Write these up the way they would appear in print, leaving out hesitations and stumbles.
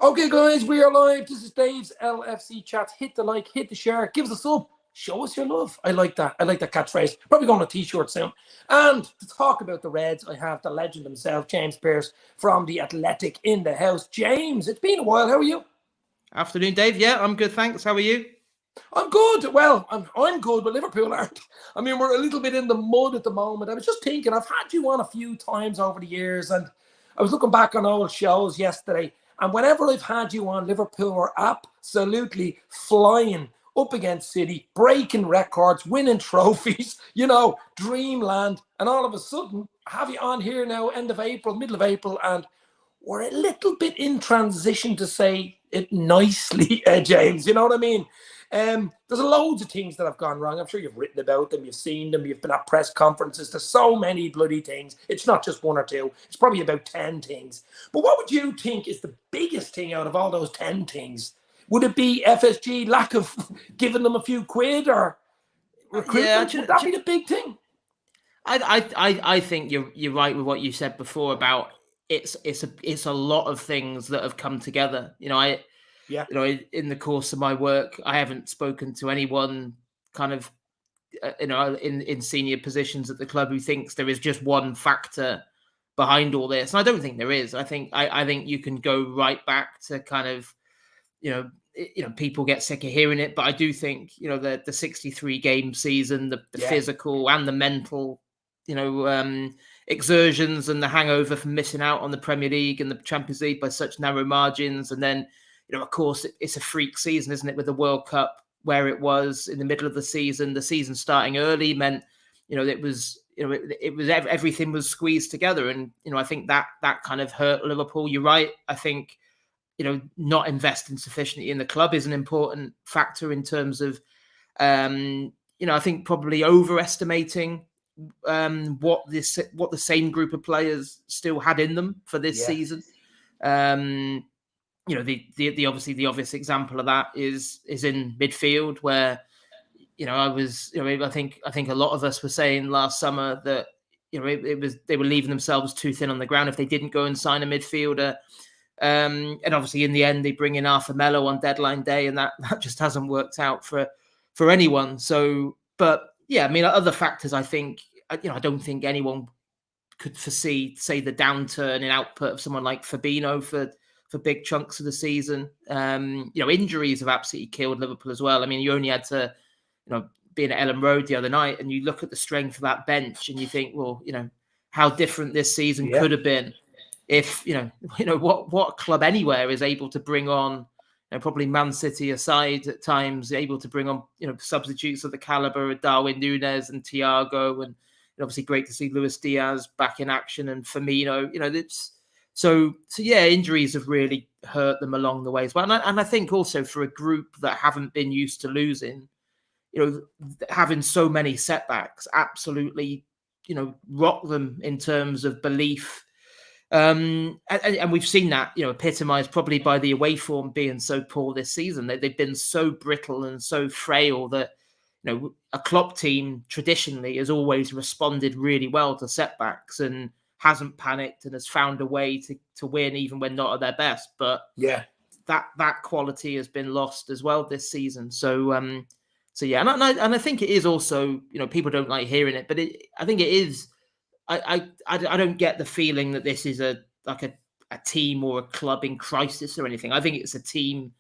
Okay, guys, we are live. This is Dave's LFC chat. Hit the like, hit the share, give us a sub, show us your love. I like that. I like that catchphrase. Probably going on a t-shirt soon. And to talk about the Reds, I have the legend himself, James Pearce from The Athletic in the house. James, it's been a while. How are you? Afternoon, Dave. Yeah, I'm good, thanks. How are you? I'm good. Well, I'm good, but Liverpool aren't. I mean, we're a little bit in the mud at the moment. I was just thinking, I've had you on a few times over the years, and I was looking back on old shows yesterday, and whenever I've had you on, Liverpool were absolutely flying up against City, breaking records, winning trophies, dreamland. And all of a sudden, I have you on here now, end of April, middle of April, and we're a little bit in transition, to say it nicely, James. You know what I mean? There's loads of things that have gone wrong. I'm sure you've written about them, you've seen them, you've been at press conferences. There's so many bloody things. It's not just one or two. It's probably about 10 things. But what would you think is the biggest thing out of all those 10 things? Would it be FSG, lack of giving them a few quid, or recruitment? Would that be the big thing? I think you're right with what you said before about it's a lot of things that have come together. In the course of my work, I haven't spoken to anyone kind of in senior positions at the club who thinks there is just one factor behind all this. And I don't think there is. I think you can go right back to kind of people get sick of hearing it, but I do think the 63 game season, the physical and the mental exertions and the hangover from missing out on the Premier League and the Champions League by such narrow margins, and then of course, it's a freak season, isn't it, with the World Cup where it was in the middle of the season starting early meant, it was everything was squeezed together. And, I think that kind of hurt Liverpool. You're right. I think, not investing sufficiently in the club is an important factor in terms of, I think probably overestimating what the same group of players still had in them for this season. The obvious example of that is in midfield, where I think a lot of us were saying last summer that they were leaving themselves too thin on the ground if they didn't go and sign a midfielder, and obviously in the end they bring in Arthur Melo on deadline day, and that just hasn't worked out for anyone. So, but yeah, I mean, other factors, I think I don't think anyone could foresee, say, the downturn in output of someone like Fabinho for big chunks of the season. Injuries have absolutely killed Liverpool as well. I mean, you only had to, being at Ellen Road the other night, and you look at the strength of that bench and you think, well, how different this season could have been if, what club anywhere is able to bring on, probably Man City aside at times, able to bring on, substitutes of the caliber of Darwin Núñez and Thiago, and obviously great to see Luis Diaz back in action, and Firmino, So yeah, injuries have really hurt them along the way as well. And I think also for a group that haven't been used to losing, having so many setbacks absolutely, rock them in terms of belief. And we've seen that, epitomized probably by the away form being so poor this season. They've been so brittle and so frail that, a Klopp team traditionally has always responded really well to setbacks and hasn't panicked and has found a way to win even when not at their best. But that quality has been lost as well this season. So yeah, and I think it is also, people don't like hearing it, but I think it is. I don't get the feeling that this is a team or a club in crisis or anything. I think it's a team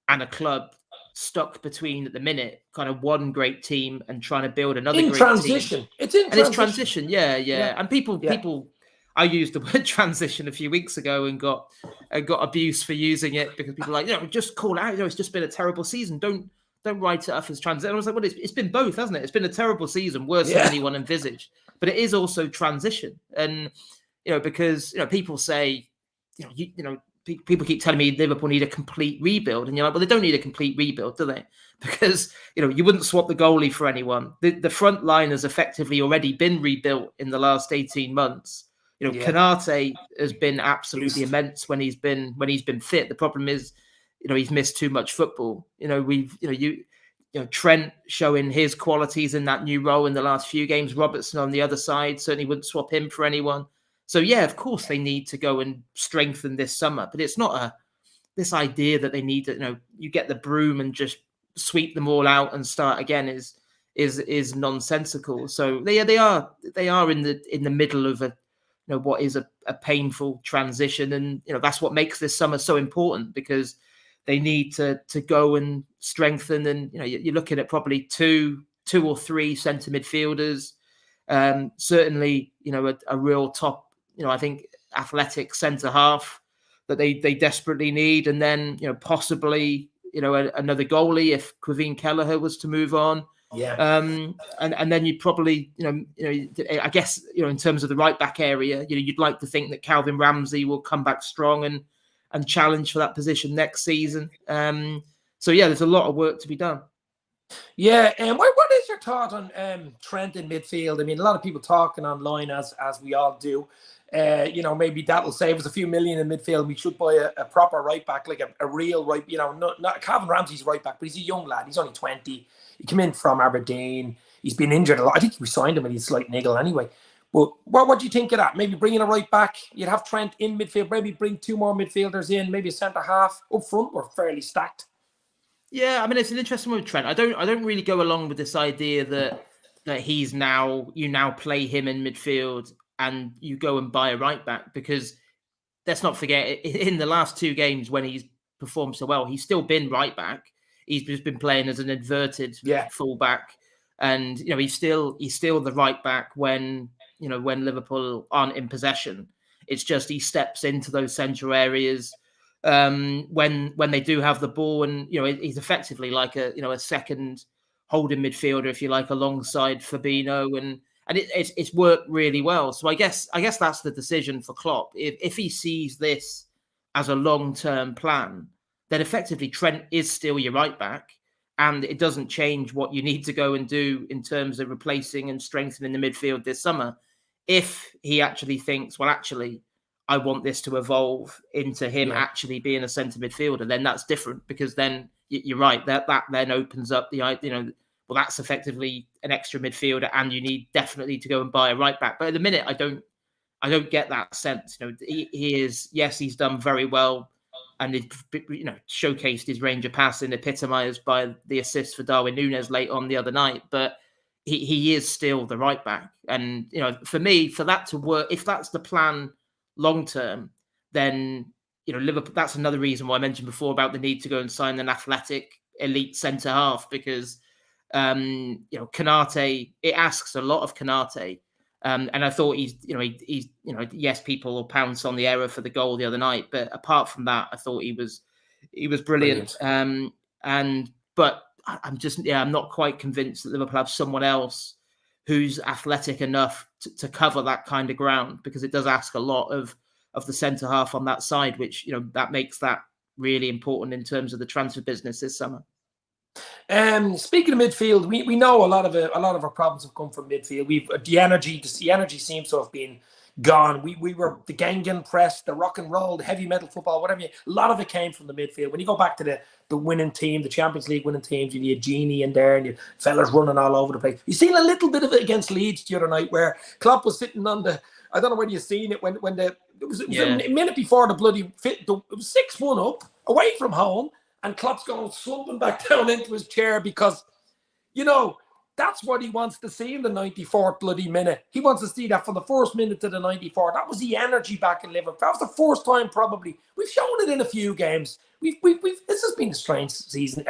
and a club stuck between, at the minute, kind of one great team and trying to build another great transition. Team. It's transition. Yeah. And people. I used the word transition a few weeks ago and got abuse for using it, because people are like, just call it out. It's just been a terrible season. Don't write it up as transition. I was like, well, it's been both, hasn't it? It's been a terrible season, worse than anyone envisaged. But it is also transition, and because people say, people keep telling me Liverpool need a complete rebuild, and you're like, well, they don't need a complete rebuild, do they? Because you wouldn't swap the goalie for anyone. The front line has effectively already been rebuilt in the last 18 months. Konate has been absolutely immense when he's been fit. The problem is, he's missed too much football. Trent showing his qualities in that new role in the last few games. Robertson on the other side, certainly wouldn't swap him for anyone. So yeah, of course they need to go and strengthen this summer, but it's not this idea that they need to, you get the broom and just sweep them all out and start again is nonsensical. So they are in the middle of what is a painful transition, and that's what makes this summer so important, because they need to go and strengthen, and you're looking at probably two or three centre midfielders, certainly a real top, I think, athletic centre half that they desperately need, and then possibly another goalie if Quevin Kelleher was to move on. Yeah. And then you'd probably, I guess, in terms of the right back area, you'd like to think that Calvin Ramsey will come back strong and challenge for that position next season. So yeah, there's a lot of work to be done. Yeah, and what is your thought on Trent in midfield? I mean, a lot of people talking online, as we all do. Maybe that'll save us a few million in midfield. We should buy a proper right back, like a real right. Not Calvin Ramsey's right back, but he's a young lad. He's only 20. He came in from Aberdeen. He's been injured a lot. I think we signed him with a slight niggle anyway. But what do you think of that? Maybe bringing a right back. You'd have Trent in midfield. Maybe bring two more midfielders in. Maybe a centre half up front. We're fairly stacked. Yeah, I mean, it's an interesting one with Trent. I don't really go along with this idea that he's you now play him in midfield and you go and buy a right back, because let's not forget, in the last two games when he's performed so well, he's still been right back. He's just been playing as an inverted full back, and he's still the right back when Liverpool aren't in possession. It's just he steps into those central areas when they do have the ball, and he's effectively like a second holding midfielder, if you like, alongside Fabinho, and it's worked really well. So I guess that's the decision for Klopp. If he sees this as a long-term plan, then effectively Trent is still your right back, and it doesn't change what you need to go and do in terms of replacing and strengthening the midfield this summer. If he actually thinks, well, actually, I want this to evolve into him actually being a centre midfielder, then that's different, because then you're right, that then opens up the, well, that's effectively an extra midfielder, and you need definitely to go and buy a right back. But at the minute, I don't get that sense. He is, yes, he's done very well, and showcased his range of passing, epitomised by the assist for Darwin Núñez late on the other night. But he is still the right back, and for me, for that to work, if that's the plan long term, then Liverpool. That's another reason why I mentioned before about the need to go and sign an athletic elite centre half, because Konate, it asks a lot of Konate. And I thought he's yes, people will pounce on the error for the goal the other night, but apart from that, I thought he was brilliant. But I'm not quite convinced that Liverpool have someone else who's athletic enough to cover that kind of ground, because it does ask a lot of the centre half on that side, which that makes that really important in terms of the transfer business this summer. Speaking of midfield, we know a lot of our problems have come from midfield. The energy seems to have been gone. We were the Gangan press, the rock and roll, the heavy metal football, whatever. A lot of it came from the midfield. When you go back to the winning team, the Champions League winning teams, you had Genie in there, and you fellas running all over the place. You seen a little bit of it against Leeds the other night, where Klopp was sitting on the. I don't know whether you've seen it when it was a minute before the bloody fit. It was 6-1 up away from home. And Klopp's going slumping back down into his chair, because, that's what he wants to see in the 94th bloody minute. He wants to see that from the first minute to the 94th. That was the energy back in Liverpool. That was the first time probably. We've shown it in a few games. This has been a strange season,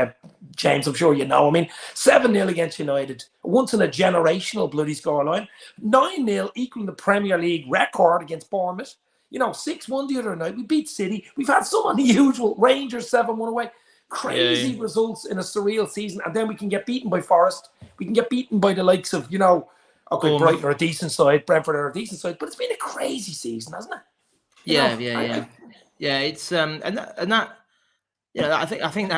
James, I'm sure you know. I mean, 7-0 against United, once in a generational bloody scoreline. 9-0 equaling the Premier League record against Bournemouth. 6-1 the other night. We beat City. We've had some unusual. Rangers 7-1 away. Crazy results in a surreal season. And then we can get beaten by Forest. We can get beaten by the likes of, Brighton are a decent side. Brentford are a decent side. But it's been a crazy season, hasn't it? Yeah. It's I think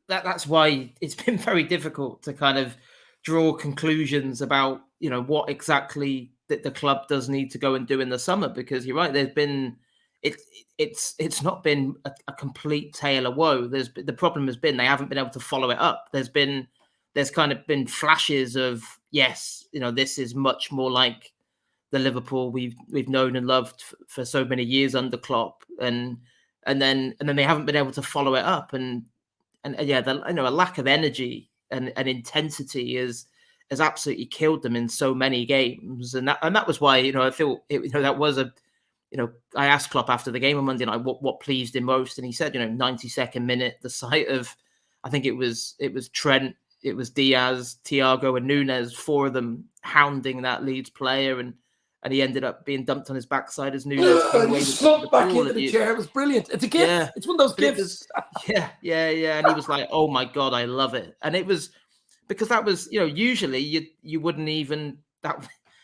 that's why it's been very difficult to kind of draw conclusions about what exactly that the club does need to go and do in the summer, because you're right, there's been it's not been a complete tale of woe. The problem has been they haven't been able to follow it up. There's kind of been flashes of, yes, this is much more like the Liverpool we've known and loved for so many years under Klopp, and and then they haven't been able to follow it up, and yeah, a lack of energy and intensity has absolutely killed them in so many games, and that was why I feel that was a. I asked Klopp after the game on Monday night what pleased him most, and he said, 92nd minute, the sight of, I think it was Trent, it was Diaz, Thiago, and Nunes, 4 of them hounding that Leeds player, and he ended up being dumped on his backside as Nunes came away He with slumped the back ball. into the chair. It was brilliant. It's a gift. Yeah, it's one of those gifts. Yeah. And he was like, "Oh my God, I love it." And it was because that was, usually you wouldn't even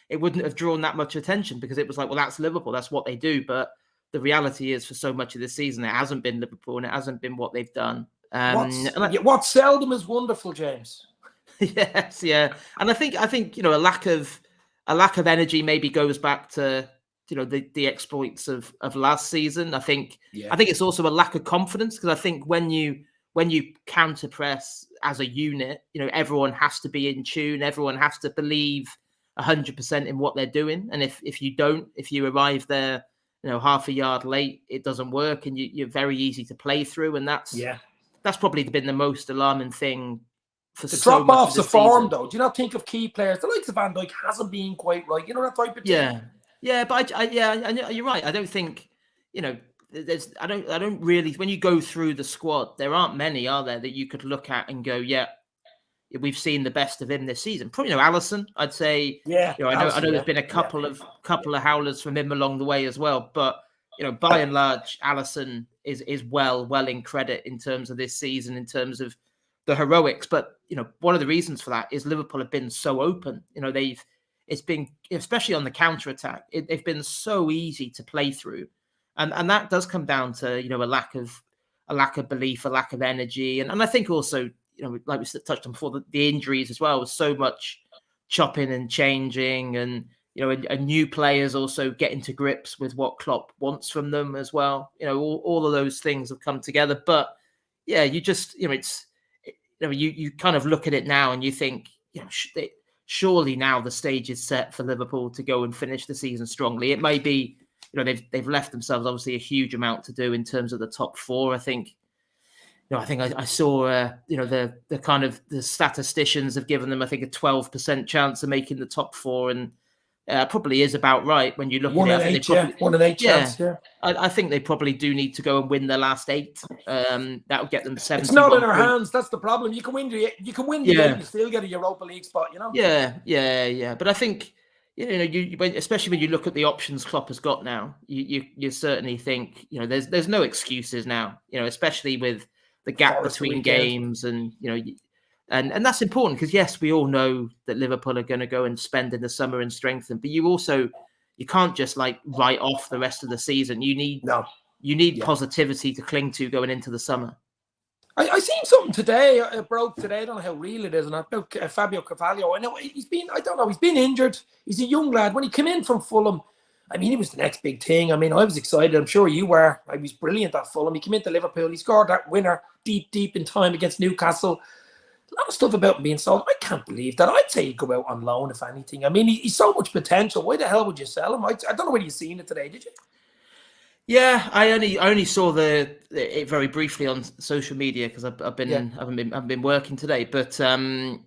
it wouldn't have drawn that much attention, because it was like, well, that's Liverpool, that's what they do. But the reality is, for so much of this season, it hasn't been Liverpool, and it hasn't been what they've done. What seldom is wonderful, James. Yes, yeah, and I think a lack of energy maybe goes back to the exploits of last season. I think it's also a lack of confidence, because I think when you counter press as a unit, everyone has to be in tune, everyone has to believe 100% in what they're doing, and if you arrive there half a yard late, it doesn't work, and you're very easy to play through, and that's probably been the most alarming thing for the so drop off of the form season. Though, do you not think of key players? The likes of Van Dijk hasn't been quite right. That type of thing. Yeah, but you're right. I don't think there's. I don't really. When you go through the squad, there aren't many, are there, that you could look at and go, yeah, we've seen the best of him this season. Probably Allison, I'd say. Yeah, I know there's been a couple of howlers from him along the way as well, but by and large, Allison is well in credit in terms of this season, in terms of the heroics. But one of the reasons for that is Liverpool have been so open. It's been, especially on the counter attack, they've been so easy to play through, and that does come down to a lack of belief, a lack of energy, and I think also like we touched on before, the injuries as well, was so much chopping and changing, and and new players also getting to grips with what Klopp wants from them as well. All of those things have come together, but yeah, you just it's you kind of look at it now and you think surely now the stage is set for Liverpool to go and finish the season strongly. It may be they've left themselves obviously a huge amount to do in terms of the top 4. I think I saw the kind of the statisticians have given them, I think, a 12% chance of making the top 4, and probably is about right when you look at it. 1 in 8 chance. Yeah, I think they probably do need to go and win their last 8. That would get them 71. It's not in our hands. That's the problem. You can win the 8, you still get a Europa League spot. Yeah. But I think especially when you look at the options Klopp has got now, you certainly think there's no excuses now. Especially with the gap between games, and and that's important, because yes, we all know that Liverpool are going to go and spend in the summer and strengthen, but you can't just write off the rest of the season. You need positivity to cling to going into the summer. I seen something today. It broke today. I don't know how real it is, and about Fabio Carvalho. I know he's been injured. He's a young lad. When he came in from Fulham, I mean, he was the next big thing. I mean, I was excited. I'm sure you were. He was brilliant at Fulham. He came into Liverpool. He scored that winner deep in time against Newcastle. A lot of stuff about him being sold. I can't believe that. I'd say he'd go out on loan, if anything. I mean, he's so much potential. Why the hell would you sell him? I don't know whether you've seen it today, did you? Yeah, I only saw it very briefly on social media, because I've been working today. But I'd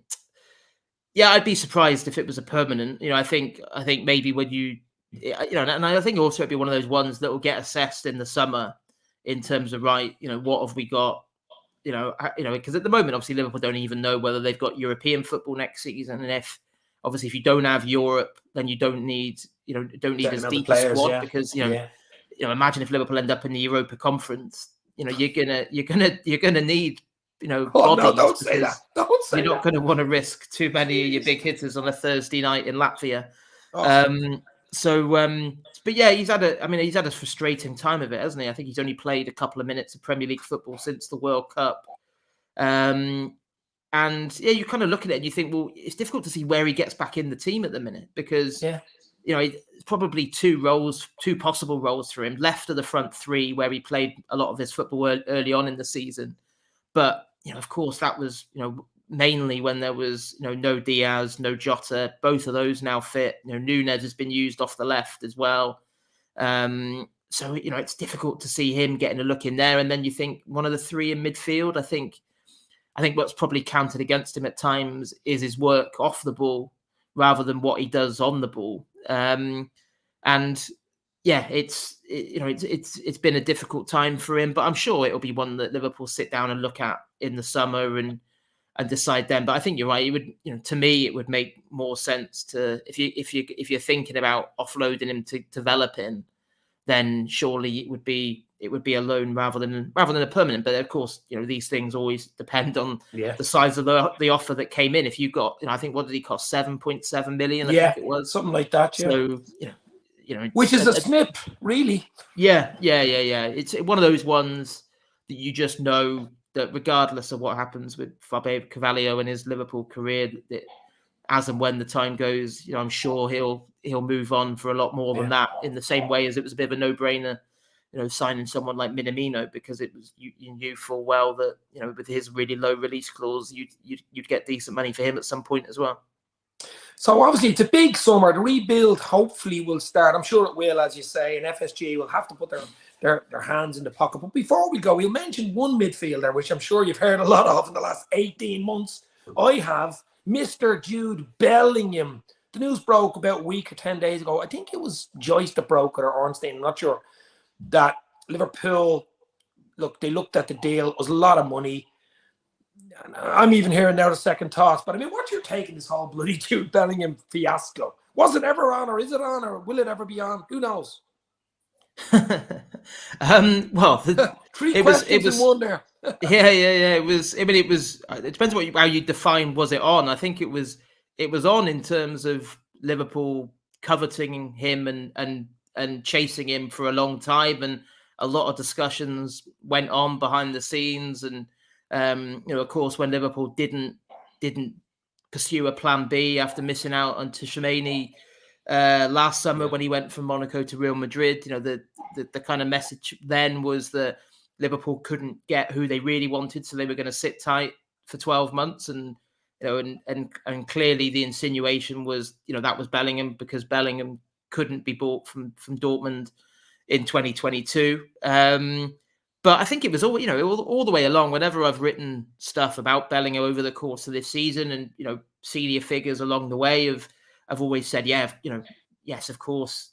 be surprised if it was a permanent. I think maybe when you. And I think also it'd be one of those ones that will get assessed in the summer in terms of what have we got, because at the moment obviously Liverpool don't even know whether they've got European football next season, and if you don't have Europe, then you don't need as deep a squad, because imagine if Liverpool end up in the Europa Conference, you're gonna need bodies. Don't say that. You're not going to want to risk too many of your big hitters on a Thursday night in Latvia. But yeah, he's had a frustrating time of it, hasn't he? I think he's only played a couple of minutes of Premier League football since the World Cup. And yeah, you kind of look at it and you think, well, it's difficult to see where he gets back in the team at the minute, because it's probably two possible roles for him. Left of the front 3, where he played a lot of his football early on in the season. But of course, that was mainly when there was no Diaz, no Jota. Both of those now fit. Nunes has been used off the left as well. So, it's difficult to see him getting a look in there. And then you think one of the three in midfield, I think what's probably counted against him at times is his work off the ball rather than what he does on the ball. And yeah, it's been a difficult time for him, but I'm sure it'll be one that Liverpool sit down and look at in the summer and decide then. But I think you're right. It would, to me, it would make more sense to if you're thinking about offloading him to develop him, then surely it would be a loan rather than a permanent. But of course, these things always depend on the size of the offer that came in. If you got, I think, what did he cost? 7.7 million. I think it was something like that. Yeah. So which is a snip, really. Yeah. It's one of those ones that you just know that regardless of what happens with Fabio Carvalho and his Liverpool career, that as and when the time goes, I'm sure he'll move on for a lot more than that. In the same way as it was a bit of a no-brainer, signing someone like Minamino, because it was you knew full well that with his really low release clause, you'd get decent money for him at some point as well. So obviously it's a big summer. The rebuild hopefully will start. I'm sure it will, as you say, and FSG will have to put their hands in the pocket. But before we go, we'll mention one midfielder, which I'm sure you've heard a lot of in the last 18 months. I have Mr. Jude Bellingham. The news broke about a week or 10 days ago. I think it was Joyce that broke it, or Ornstein, I'm not sure, that Liverpool, they looked at the deal. It was a lot of money. I'm even hearing now the second toss. But I mean, what's your take on this whole bloody Jude Bellingham fiasco? Was it ever on, or is it on, or will it ever be on? Who knows? Well, three questions in one there. Yeah. It was. I mean, it was. It depends how you define. Was it on? I think it was on in terms of Liverpool coveting him and chasing him for a long time, and a lot of discussions went on behind the scenes. And of course, when Liverpool didn't pursue a plan B after missing out on Tchouaméni last summer when he went from Monaco to Real Madrid, the kind of message then was that Liverpool couldn't get who they really wanted, so they were going to sit tight for 12 months. And and clearly the insinuation was that was Bellingham, because Bellingham couldn't be bought from Dortmund in 2022. But I think it was all the way along. Whenever I've written stuff about Bellingham over the course of this season, and senior figures along the way have always said, yes, of course,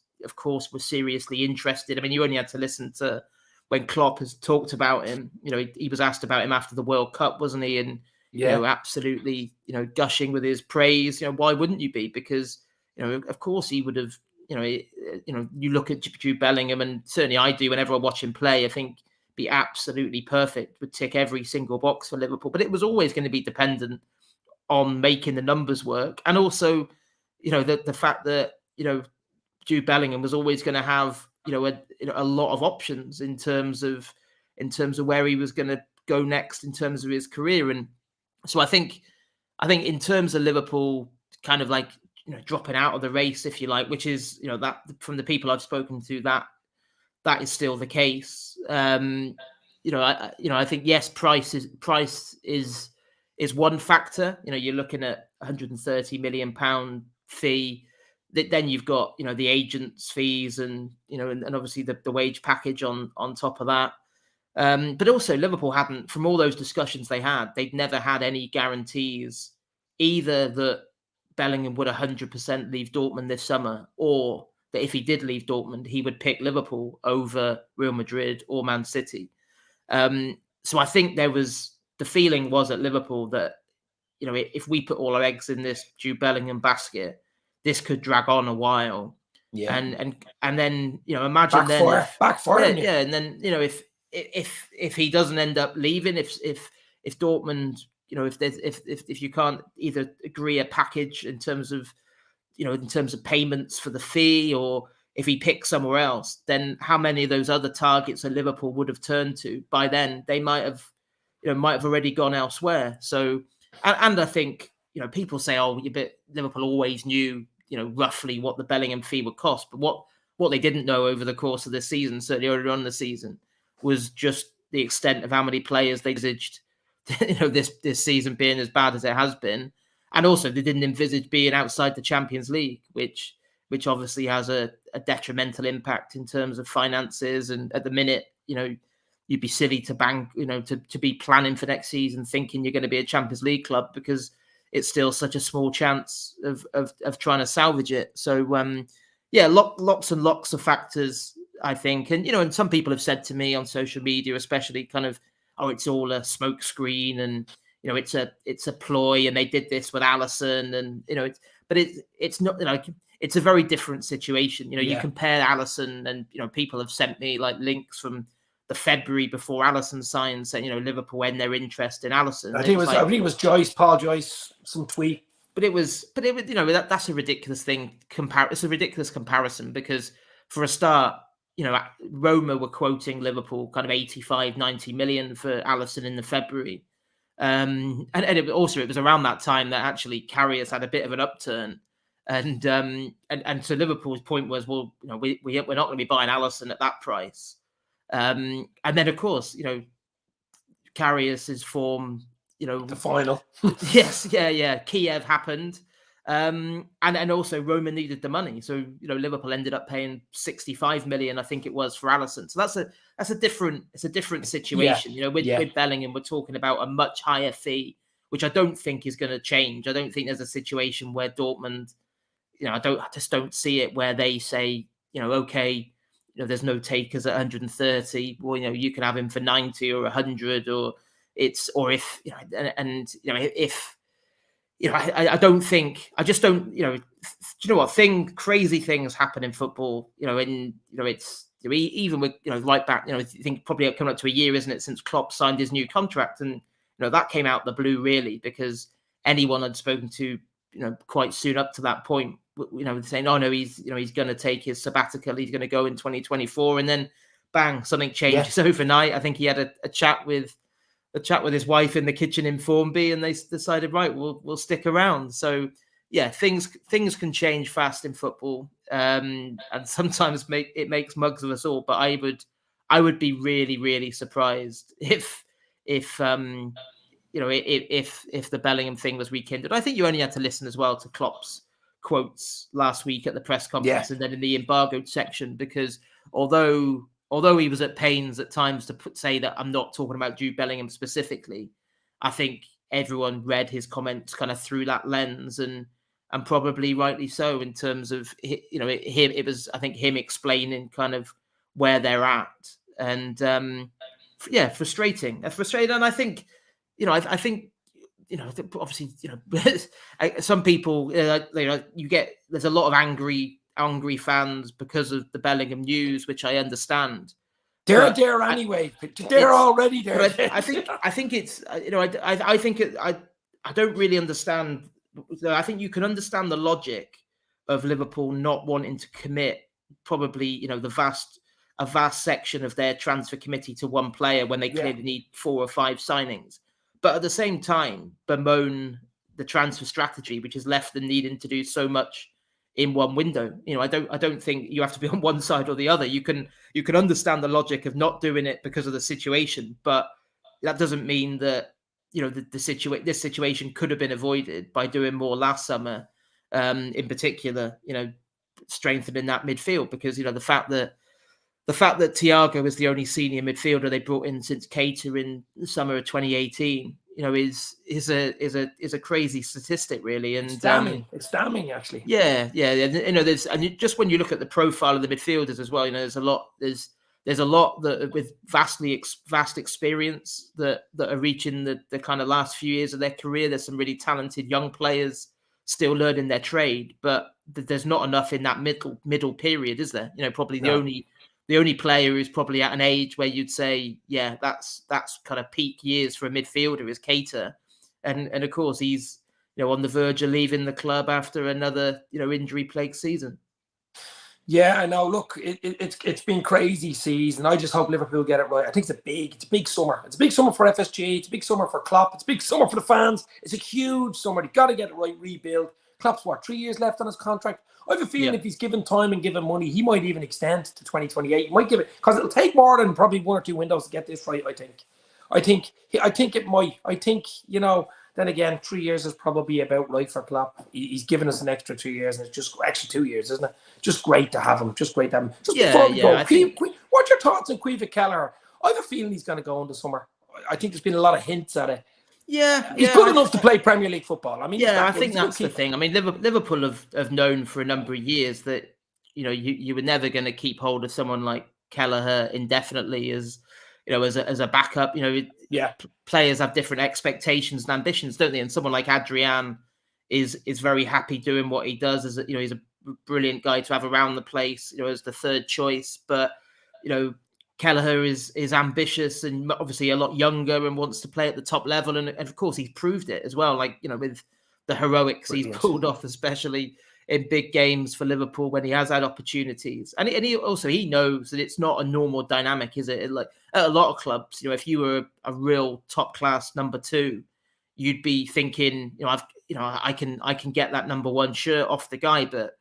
we're seriously interested. I mean, you only had to listen to when Klopp has talked about him. He was asked about him after the World Cup, wasn't he? And absolutely, gushing with his praise. Why wouldn't you be? Because of course he would have. You look at Jude Bellingham, and certainly I do. Whenever I watch him play, I think be absolutely perfect, would tick every single box for Liverpool. But it was always going to be dependent on making the numbers work, and also, the fact that Jude Bellingham was always going to have a lot of options in terms of where he was going to go next in terms of his career. And so I think in terms of Liverpool, kind of like dropping out of the race, if you like, which is that from the people I've spoken to, that is still the case. I think yes, price is one factor. You're looking at £130 million fee. Then you've got the agents' fees and and obviously the wage package on top of that. But also Liverpool hadn't, from all those discussions they'd never had any guarantees either that Bellingham would 100% leave Dortmund this summer, or that if he did leave Dortmund, he would pick Liverpool over Real Madrid or Man City. So I think the feeling was at Liverpool that, if we put all our eggs in this Jude Bellingham basket, this could drag on a while. Yeah. And then, imagine backfire. And then, if he doesn't end up leaving, if Dortmund, if you can't either agree a package in terms of payments for the fee, or if he picks somewhere else, then how many of those other targets that Liverpool would have turned to by then? They might have already gone elsewhere. So, and I think, people say, but Liverpool always knew, roughly what the Bellingham fee would cost. But what they didn't know over the course of the season, certainly earlier on in the season, was just the extent of how many players they envisaged, this season being as bad as it has been. And also they didn't envisage being outside the Champions League, which which obviously has a detrimental impact in terms of finances. And at the minute, you'd be silly to bank, to be planning for next season thinking you're going to be a Champions League club, because it's still such a small chance of trying to salvage it. So lots and lots of factors, I think. And and some people have said to me on social media, especially, kind of, oh, it's all a smoke screen, and it's a ploy, and they did this with Allison, and it's not, it's a very different situation. You compare Allison, and people have sent me like links from the February before Allison signed, saying Liverpool end their interest in Allison. I think it was Paul Joyce, some tweet. But it was that's a ridiculous thing. It's a ridiculous comparison, because for a start, Roma were quoting Liverpool kind of 85, 90 million for Allison in the February. And it was around that time that actually Karius had a bit of an upturn. And so Liverpool's point was, well, we're not going to be buying Allison at that price. And then, of course, Karius's form, the final. Yes, Kiev happened. And also Roma needed the money. So, Liverpool ended up paying 65 million, I think it was, for Allison. So that's a different situation. With Bellingham, we're talking about a much higher fee, which I don't think is going to change. I don't think there's a situation where Dortmund, I just don't see it where they say, okay, there's no takers at 130. Well, you can have him for 90 or 100, I don't think, I just don't, do you know what, crazy things happen in football, it's, even with, right back, I think probably coming up to a year, isn't it, since Klopp signed his new contract. And, that came out the blue, really, because anyone I'd spoken to, quite soon up to that point, saying, oh no, he's going to take his sabbatical, he's going to go in 2024. And then bang, something changes overnight. I think he had a chat with his wife in the kitchen in Formby, and they decided, right, we'll stick around. So things can change fast in football, and sometimes it makes mugs of us all. But I would be really, really surprised if the Bellingham thing was rekindled. I think you only had to listen as well to Klopp's quotes last week at the press conference, and then in the embargoed section, because although he was at pains at times to say that I'm not talking about Jude Bellingham specifically, I think everyone read his comments kind of through that lens, and probably rightly so, in terms of, it was, I think, him explaining kind of where they're at. And frustrating. And I think, I think, obviously, some people, there's a lot of angry fans because of the Bellingham news, which I understand. They're there anyway. They're already there. I think it's, I don't really understand. I think you can understand the logic of Liverpool not wanting to commit probably, a vast section of their transfer committee to one player when they clearly need 4 or 5 signings. But at the same time, bemoan the transfer strategy, which has left them needing to do so much in one window. I don't think you have to be on one side or the other. You can understand the logic of not doing it because of the situation, but that doesn't mean that this situation could have been avoided by doing more last summer. In particular, strengthening that midfield, because the fact that Thiago is the only senior midfielder they brought in since Keita in the summer of 2018, is a crazy statistic, really. And it's damning, actually. Yeah. There's, and just when you look at the profile of the midfielders as well, there's a lot that with vast experience that are reaching the kind of last few years of their career. There's some really talented young players still learning their trade, but there's not enough in that middle period, is there? Probably the only player who's probably at an age where you'd say, that's kind of peak years for a midfielder is Keita. And of course, he's, on the verge of leaving the club after another, injury-plagued season. Yeah, I know. Look, it's been crazy season. I just hope Liverpool get it right. I think it's a big summer. It's a big summer for FSG. It's a big summer for Klopp. It's a big summer for the fans. It's a huge summer. They've got to get it right, rebuild. Klopp's 3 years left on his contract. I have a feeling if he's given time and given money, he might even extend to 2028. He might give it, because it'll take more than probably 1 or 2 windows to get this right. I think it might. I think, that Then again, 3 years is probably about right for Klopp. He's given us an extra 2 years, and it's just actually 2 years, isn't it? Just great to have him. Just great to have him. Just before we go, what's your thoughts on Keller? I have a feeling he's going to go in the summer. I think there's been a lot of hints at it. He's good enough to play Premier League football. I mean, I think that's the thing. I mean, Liverpool have known for a number of years that you were never going to keep hold of someone like Kelleher indefinitely as a backup. Players have different expectations and ambitions, don't they? And someone like Adrian is very happy doing what he does. He's a brilliant guy to have around the place, as the third choice. But Kelleher is ambitious and obviously a lot younger and wants to play at the top level. And of course, he's proved it as well. With the heroics he's pulled off, especially in big games for Liverpool when he has had opportunities. And he knows that it's not a normal dynamic, is it? Like at a lot of clubs, if you were a real top class number 2, you'd be thinking, I can get that number 1 shirt off the guy, but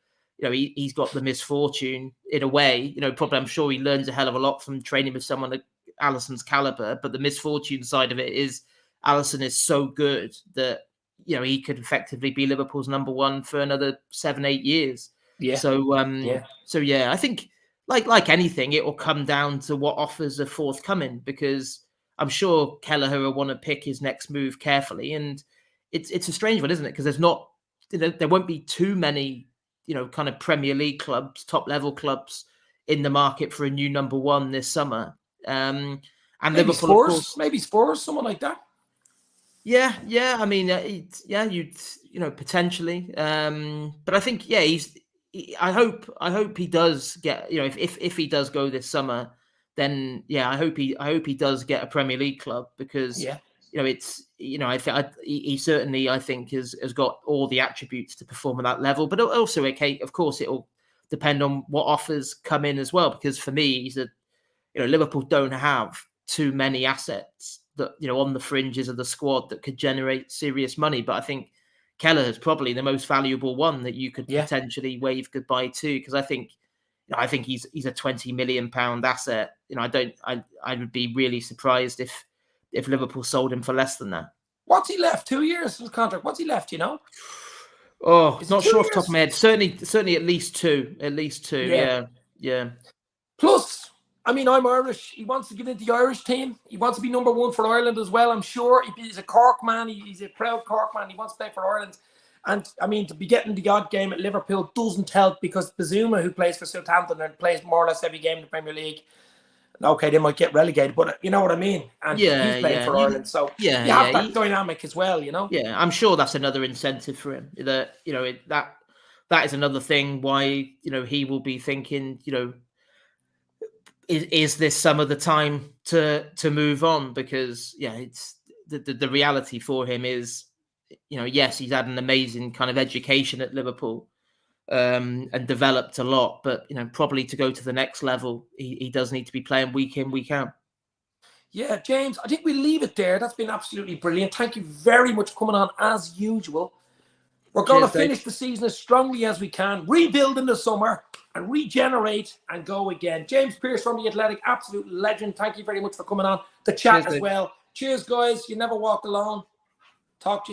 he's got the misfortune in a way. Probably I'm sure he learns a hell of a lot from training with someone like Allison's caliber. But the misfortune side of it is Allison is so good that he could effectively be Liverpool's number 1 for another 7-8 years. Yeah. So I think like anything, it will come down to what offers are forthcoming, because I'm sure Kelleher will want to pick his next move carefully, and it's a strange one, isn't it? Because there's not there won't be too many kind of Premier League clubs, top level clubs in the market for a new number 1 this summer. And maybe Liverpool, Spurs, of course, maybe Spurs, someone like that. Yeah. I mean, you'd potentially, but I think I hope he does get if he does go this summer, then I hope he does get a Premier League club, because he certainly, I think, has got all the attributes to perform at that level. But also, of course, it'll depend on what offers come in as well. Because for me, Liverpool don't have too many assets that on the fringes of the squad that could generate serious money. But I think Keller is probably the most valuable one that you could potentially wave goodbye to, because I think he's a £20 million asset. I would be really surprised if Liverpool sold him for less than that. What's he left? 2 years his contract. What's he left? Oh, not sure off the top of my head. Certainly at least two. At least 2. Yeah. Plus, I mean, I'm Irish. He wants to get into the Irish team. He wants to be number 1 for Ireland as well. I'm sure he's a Cork man. He's a proud Cork man. He wants to play for Ireland. And I mean, to be getting the odd game at Liverpool doesn't help, because Bazuma, who plays for Southampton and plays more or less every game in the Premier League, okay, they might get relegated, but you know what I mean. And he's playing for Ireland, so you have that dynamic as well. Yeah, I'm sure that's another incentive for him. That that is another thing why he will be thinking, is this summer the time to move on? Because it's the reality for him is, yes, he's had an amazing kind of education at Liverpool. And developed a lot, but probably to go to the next level, he does need to be playing week in, week out. Yeah, James, I think we leave it there. That's been absolutely brilliant. Thank you very much for coming on as usual. We're going to finish the season as strongly as we can, rebuild in the summer and regenerate and go again. James Pearce from The Athletic, absolute legend. Thank you very much for coming on the chat as well. Cheers, guys. You never walk alone. Talk to you.